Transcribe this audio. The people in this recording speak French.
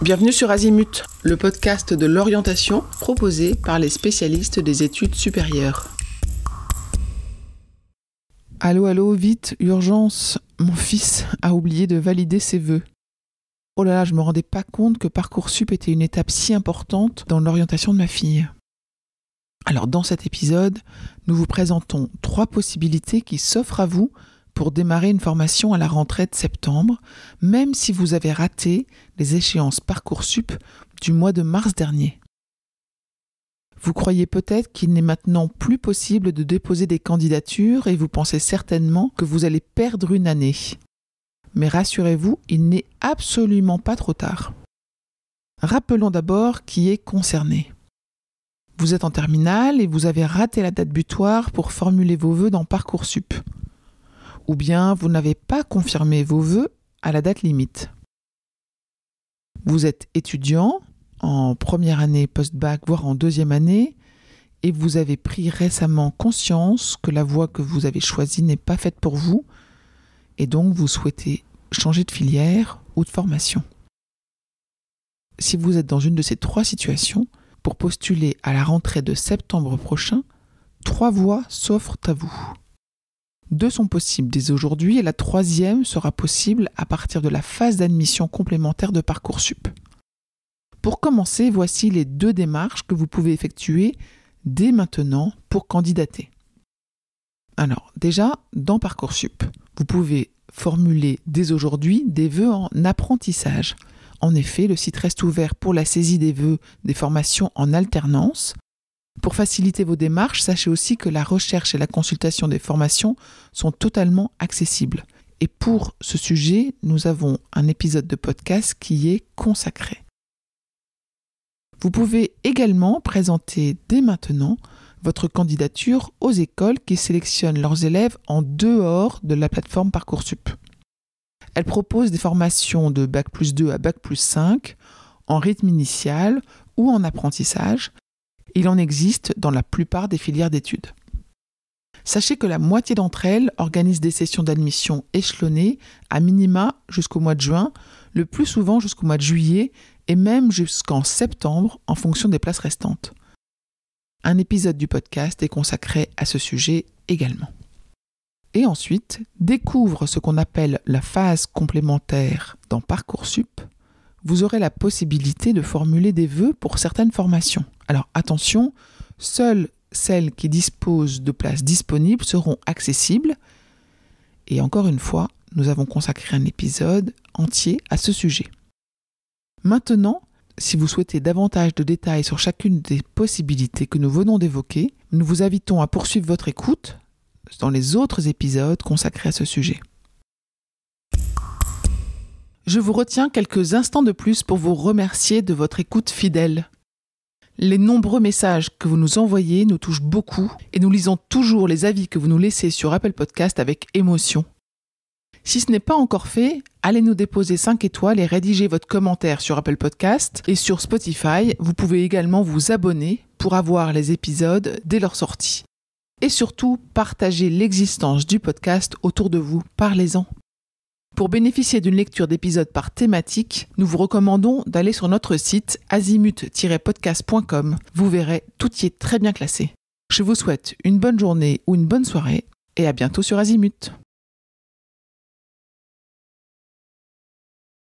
Bienvenue sur Azimut, le podcast de l'orientation proposé par les spécialistes des études supérieures. Allô, vite, urgence, mon fils a oublié de valider ses vœux. Oh là là, je me rendais pas compte que Parcoursup était une étape si importante dans l'orientation de ma fille. Alors dans cet épisode, nous vous présentons 3 possibilités qui s'offrent à vous pour démarrer une formation à la rentrée de septembre, même si vous avez raté les échéances Parcoursup du mois de mars dernier. Vous croyez peut-être qu'il n'est maintenant plus possible de déposer des candidatures et vous pensez certainement que vous allez perdre une année. Mais rassurez-vous, il n'est absolument pas trop tard. Rappelons d'abord qui est concerné. Vous êtes en terminale et vous avez raté la date butoir pour formuler vos vœux dans Parcoursup. Ou bien vous n'avez pas confirmé vos vœux à la date limite. Vous êtes étudiant en première année post-bac, voire en deuxième année, et vous avez pris récemment conscience que la voie que vous avez choisie n'est pas faite pour vous, et donc vous souhaitez changer de filière ou de formation. Si vous êtes dans une de ces 3 situations, pour postuler à la rentrée de septembre prochain, 3 voies s'offrent à vous. 2 sont possibles dès aujourd'hui et la 3e sera possible à partir de la phase d'admission complémentaire de Parcoursup. Pour commencer, voici les 2 démarches que vous pouvez effectuer dès maintenant pour candidater. Alors, déjà, dans Parcoursup, vous pouvez formuler dès aujourd'hui des vœux en apprentissage. En effet, le site reste ouvert pour la saisie des vœux des formations en alternance. Pour faciliter vos démarches, sachez aussi que la recherche et la consultation des formations sont totalement accessibles. Et pour ce sujet, nous avons un épisode de podcast qui est consacré. Vous pouvez également présenter dès maintenant votre candidature aux écoles qui sélectionnent leurs élèves en dehors de la plateforme Parcoursup. Elles proposent des formations de Bac+2 à Bac+5 en rythme initial ou en apprentissage. Il en existe dans la plupart des filières d'études. Sachez que la moitié d'entre elles organisent des sessions d'admission échelonnées à minima jusqu'au mois de juin, le plus souvent jusqu'au mois de juillet et même jusqu'en septembre en fonction des places restantes. Un épisode du podcast est consacré à ce sujet également. Et ensuite, découvre ce qu'on appelle la phase complémentaire dans Parcoursup. Vous aurez la possibilité de formuler des vœux pour certaines formations. Alors attention, seules celles qui disposent de places disponibles seront accessibles. Et encore une fois, nous avons consacré un épisode entier à ce sujet. Maintenant, si vous souhaitez davantage de détails sur chacune des possibilités que nous venons d'évoquer, nous vous invitons à poursuivre votre écoute dans les autres épisodes consacrés à ce sujet. Je vous retiens quelques instants de plus pour vous remercier de votre écoute fidèle. Les nombreux messages que vous nous envoyez nous touchent beaucoup et nous lisons toujours les avis que vous nous laissez sur Apple Podcast avec émotion. Si ce n'est pas encore fait, allez nous déposer 5 étoiles et rédigez votre commentaire sur Apple Podcast et sur Spotify. Vous pouvez également vous abonner pour avoir les épisodes dès leur sortie. Et surtout, partagez l'existence du podcast autour de vous. Parlez-en. Pour bénéficier d'une lecture d'épisodes par thématique, nous vous recommandons d'aller sur notre site azimut-podcast.com. Vous verrez, tout y est très bien classé. Je vous souhaite une bonne journée ou une bonne soirée et à bientôt sur Azimut.